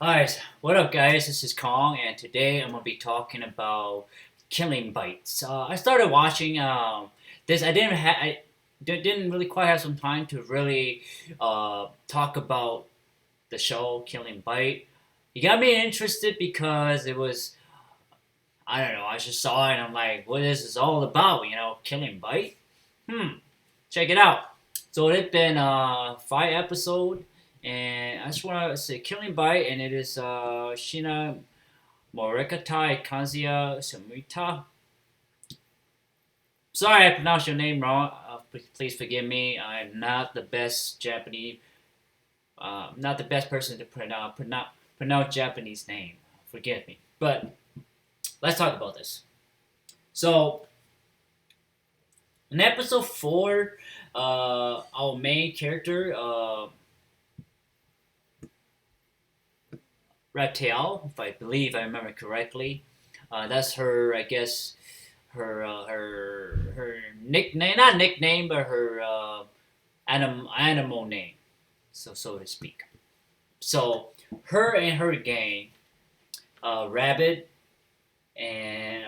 Alright, what up guys, this is Kong and today I'm going to be talking about Killing Bites. I started watching this, I didn't really quite have some time to really talk about the show Killing Bite. You got me interested because it was, I don't know, I just saw it and I'm like, what is this all about, Killing Bite? Check it out. So it's been 5 episodes and I just want to say Killing Bite, and it is Shina Morikatai Kanzia Sumita. Sorry, I pronounced your name wrong. Please forgive me. I'm not the best Japanese, not the best person to pronounce Japanese name. Forgive me. But let's talk about this. So, in episode 4, our main character, Ratel, if I believe I remember correctly. That's her, I guess, her nickname, not nickname, but her animal name, so to speak. So her and her gang, Rabbit and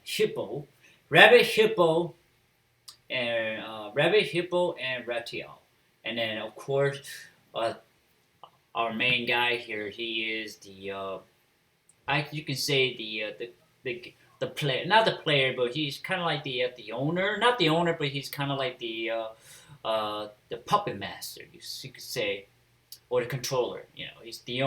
Hippo, Rabbit, Hippo, and Ratel, and then of course. Our main guy here, he is you can say the player, not the player, but he's kind of like the owner, not the owner, but he's kind of like the puppet master, you could say, or the controller. He's the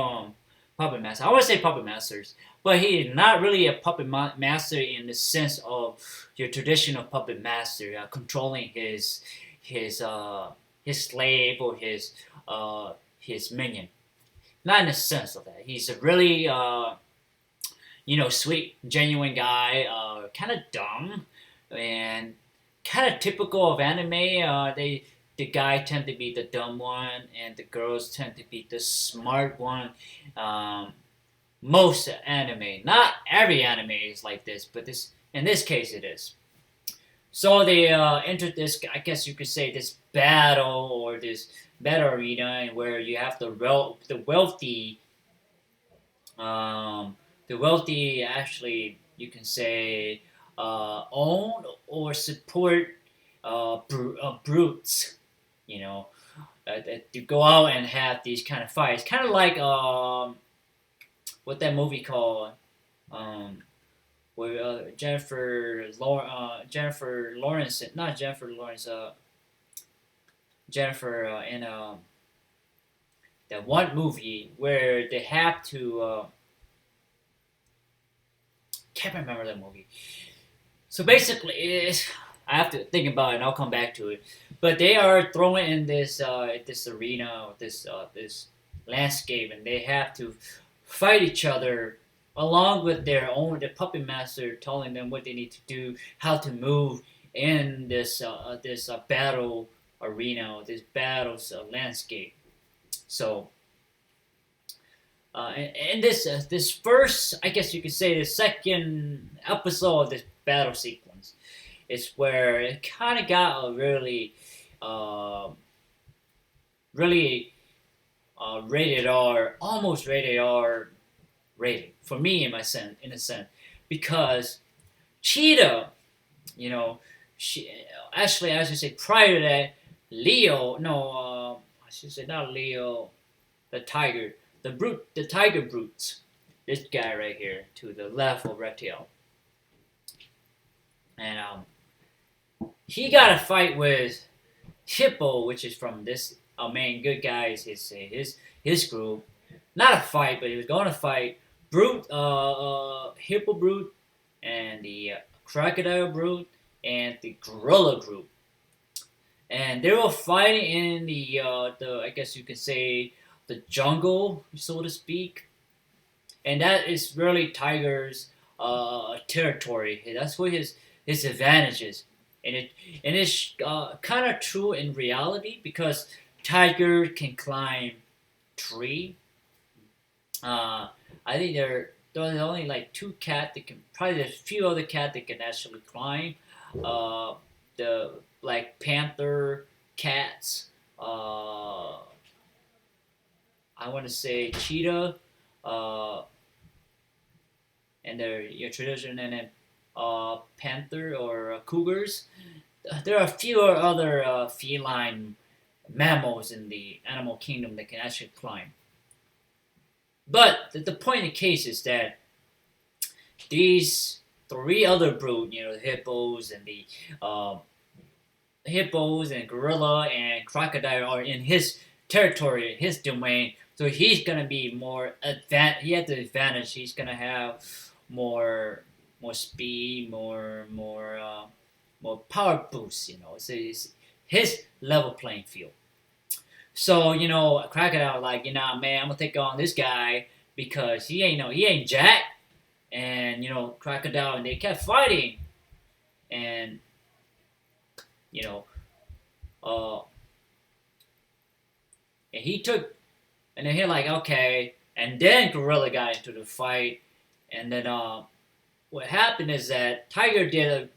puppet master. I want to say puppet masters, but he is not really a puppet master in the sense of your traditional puppet master controlling his slave or his minion. Not in the sense of that. He's a really, sweet, genuine guy. Kind of dumb, and kind of typical of anime. The guy tend to be the dumb one, and the girls tend to be the smart one. Most anime, not every anime is like this, but in this case it is. So they entered this, I guess you could say, this battle or this battle arena where you have the wealthy actually, you can say, own or support brutes, to go out and have these kind of fights, kind of like what that movie called, where Jennifer Lawrence, not Jennifer Lawrence, Jennifer in that one movie where they have to can't remember that movie. So basically, I have to think about it, and I'll come back to it. But they are thrown in this arena, this landscape, and they have to fight each other along with the puppet master telling them what they need to do, how to move in this battle arena, this battles landscape. So, in this first, I guess you could say, the second episode of this battle sequence, is where it kind of got a really rated R, almost rated R rating for me in a sense, because Cheetah, she actually, I should say, prior to that, Leo, no, I should say not Leo, the tiger, the tiger brutes. This guy right here to the left of Reptile, and he got a fight with Hippo, which is from this our main good guy, his group. Not a fight, but he was going to fight Brute, Hippo Brute, and the Crocodile Brute, and the Gorilla Group. And they were fighting in the I guess you could say, the jungle, so to speak, and that is really Tiger's territory. That's where his advantage is, and it's kind of true in reality because Tiger can climb tree. I think there's only like two cats that can. Probably there's a few other cats that can actually climb. The Black Panther cats. I want to say cheetah, uh, and their tradition, and then panther or cougars. There are a few other feline mammals in the animal kingdom that can actually climb. But the point of the case is that these three other brood, the hippos and gorilla and crocodile are in his territory, his domain. So he's gonna be more He has the advantage. He's gonna have more speed, more power boost. So it's his level playing field. So crocodile like man, I'm gonna take on this guy because he ain't jack. And crocodile and they kept fighting, and you know uh and he took and then he like okay, and then gorilla got into the fight, and then what happened is that tiger did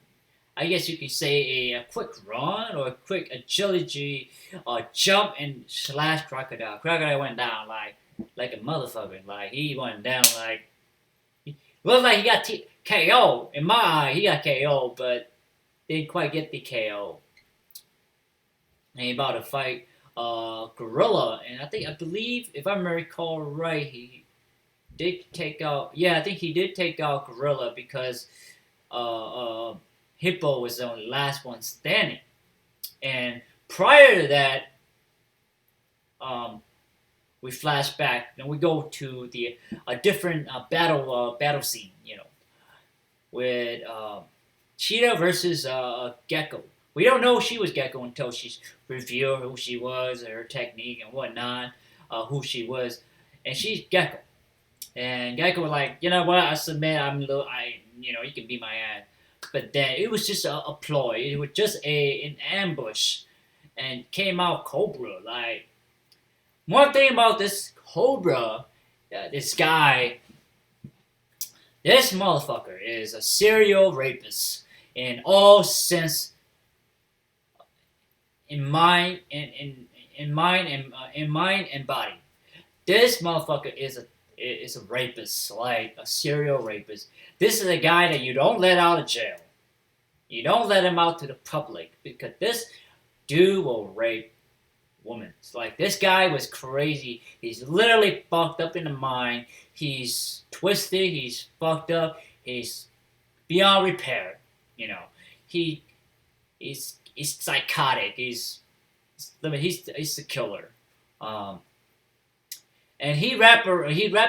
I guess you could say a quick run or a quick agility jump and slash crocodile. Crocodile went down like a motherfucker. Like he went down like looked like he got KO. In my eye, he got KO, but didn't quite get the KO. And he about to fight Gorilla, and I believe, if I recall right, he did take out. Yeah, I think he did take out Gorilla because Hippo was the last one standing. And prior to that, we flash back and we go to a different battle scene, with Cheetah versus Gecko. We don't know she was Gecko until she's revealed who she was, her technique and whatnot, who she was, and she's Gecko. And Gecko was like, you know what? I submit. You can be my ass. But then it was just a ploy. It was just an ambush, and came out Cobra. Like one thing about this Cobra, this guy, this motherfucker is a serial rapist in all sense, in mind and body. This motherfucker is a rapist, like a serial rapist. This is a guy that you don't let out of jail. You don't let him out to the public because this dude will rape women. It's like this guy was crazy. He's literally fucked up in the mind. He's twisted. He's fucked up. He's beyond repair. He's psychotic. He's a killer. And he wrapped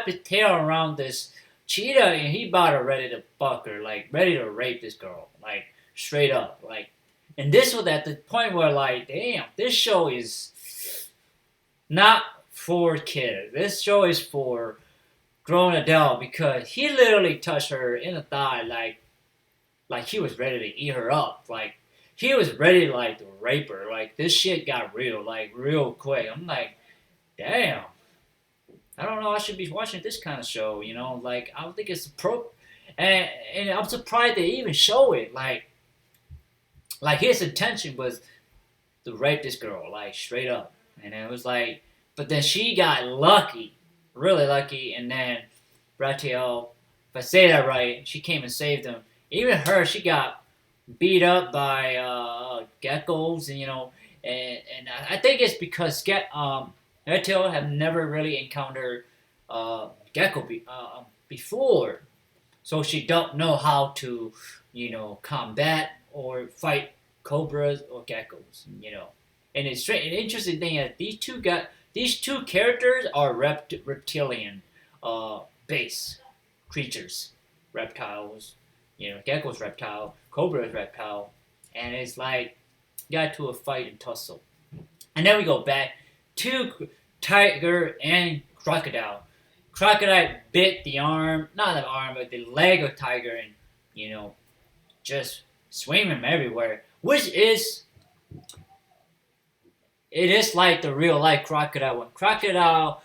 his tail around this cheetah, and he about her ready to fuck her, like ready to rape this girl, like straight up, like. And this was at the point where, like, damn, this show is not for kids. This show is for grown adult because he literally touched her in the thigh, like he was ready to eat her up, like he was ready to rape her. Like this shit got real, like real quick. I'm like, damn. I don't know. I should be watching this kind of show, Like I don't think it's and I'm surprised they even show it. Like his intention was to rape this girl, like straight up, and it was like, but then she got lucky, really lucky, and then Bratiel, if I say that right, she came and saved him. Even her, she got beat up by geckos, and I think it's because Bratiel have never really encountered gecko before, so she don't know how to, combat or fight cobras or geckos, And it's strange. An interesting thing is these two characters are reptilian base creatures, reptiles. Gecko's reptile, Cobra's reptile, and it's like got to a fight and tussle. And then we go back to tiger and crocodile. Crocodile bit the arm, not the arm, but the leg of tiger, and just swing him everywhere. Which is, it is like the real life crocodile. When crocodile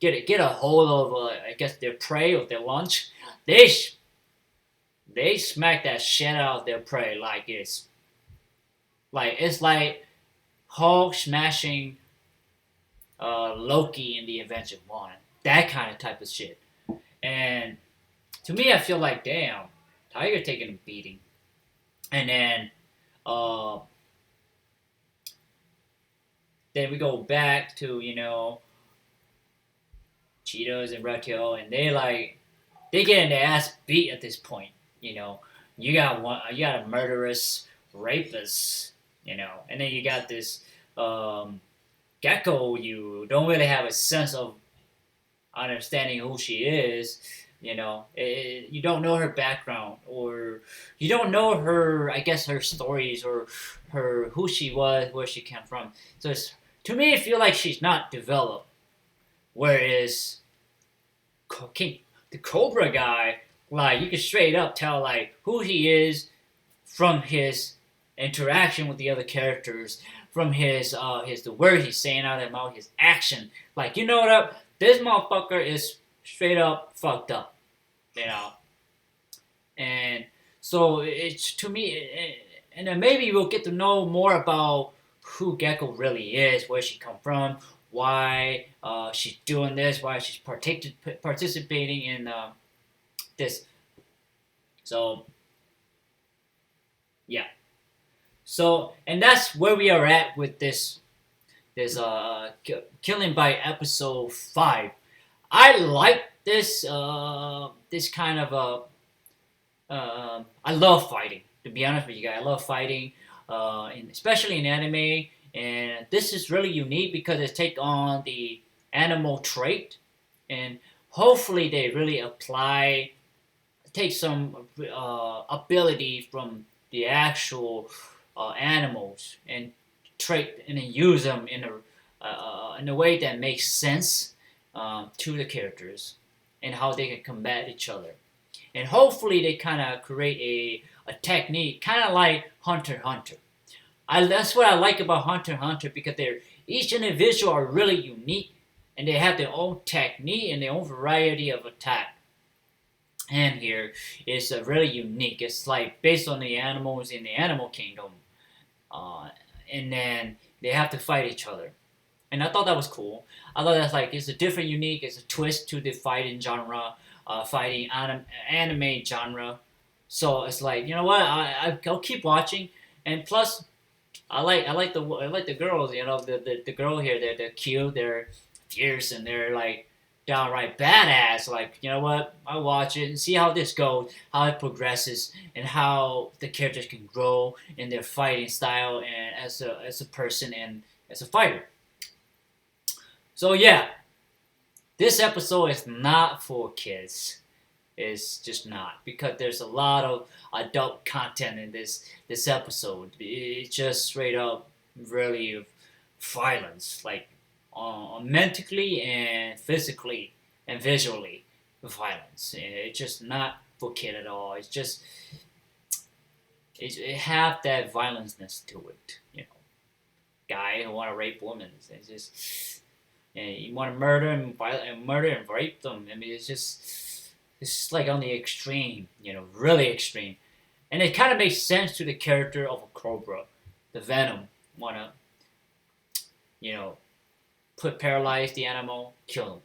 get a hold of, I guess their prey or their lunch, they smack that shit out of their prey like it's like Hulk smashing Loki in the Avengers 1. that kind of type of shit. And to me, I feel like, damn, Tiger taking a beating. And uh, then we go back to, Cheetos and Red Hill, and they getting their ass beat at this point. You know, you got a murderous rapist, and then you got this Gecko. You don't really have a sense of understanding who she is. You don't know her background, or you don't know her. I guess her stories, or her who she was, where she came from. So to me, I feel like she's not developed. Whereas the Cobra guy, like, you can straight up tell like who he is from his interaction with the other characters, from the word he's saying out of his mouth, his action. Like, you know what? This motherfucker is straight up fucked up, And so it's to me, and then maybe we'll get to know more about who Gecko really is, where she come from, why she's doing this, why she's participating in this. So yeah. So, and that's where we are at with this Killing by episode 5. I like this kind of I love fighting. To be honest with you guys, I love fighting, especially in anime. And this is really unique because it take on the animal trait, and hopefully they really take some ability from the actual animals and trait, and then use them in a way that makes sense to the characters and how they can combat each other. And hopefully they kind of create a technique, kind of like Hunter x Hunter. That's what I like about Hunter x Hunter, because each individual are really unique, and they have their own technique and their own variety of attack. And here is really unique. It's like based on the animals in the animal kingdom, and then they have to fight each other. And I thought that was cool. I thought that's like, it's a different, unique, it's a twist to the fighting genre, anime genre. So it's like, you know what? I'll keep watching, and plus, I like the girls. The girl here. They're cute. They're fierce, and they're like downright badass. Like, you know what? I watch it and see how this goes, how it progresses, and how the characters can grow in their fighting style and as a person and as a fighter. So yeah, this episode is not for kids. It's just not, because there's a lot of adult content in this episode. It's just straight up really violence, like mentally and physically and visually violence. It's just not for kid at all. It's just it have that violenceness to it. Guy who want to rape women. It's just, and you want to murder and rape them. I mean, it's just like on the extreme, really extreme. And it kind of makes sense to the character of a Cobra, the Venom, wanna, paralyze the animal, kill him.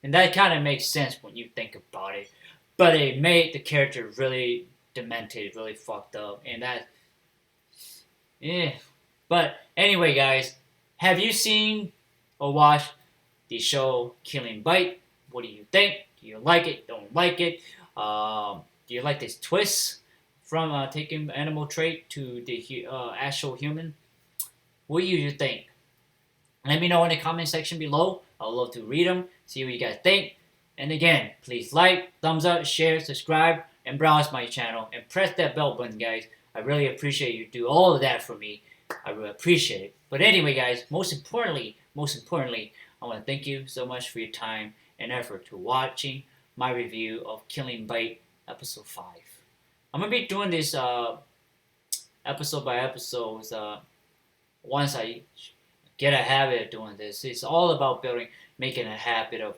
And that kind of makes sense when you think about it. But it made the character really demented, really fucked up. And that, yeah. But anyway, guys, have you seen or watched the show Killing Bite? What do you think? Do you like it? Don't like it? Do you like this twist from taking animal trait to the actual human? What do you think? Let me know in the comment section below. I would love to read them, see what you guys think. And again, please like, thumbs up, share, subscribe, and browse my channel. And press that bell button, guys. I really appreciate you do all of that for me. I really appreciate it. But anyway, guys, most importantly, I want to thank you so much for your time and effort to watching my review of Killing Bite episode 5. I'm going to be doing this episode by episode once I get a habit of doing this. It's all about making a habit of,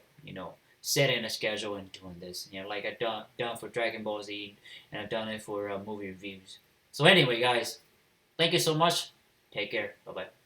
setting a schedule and doing this. Like I've done for Dragon Ball Z, and I've done it for movie reviews. So anyway, guys, thank you so much. Take care. Bye-bye.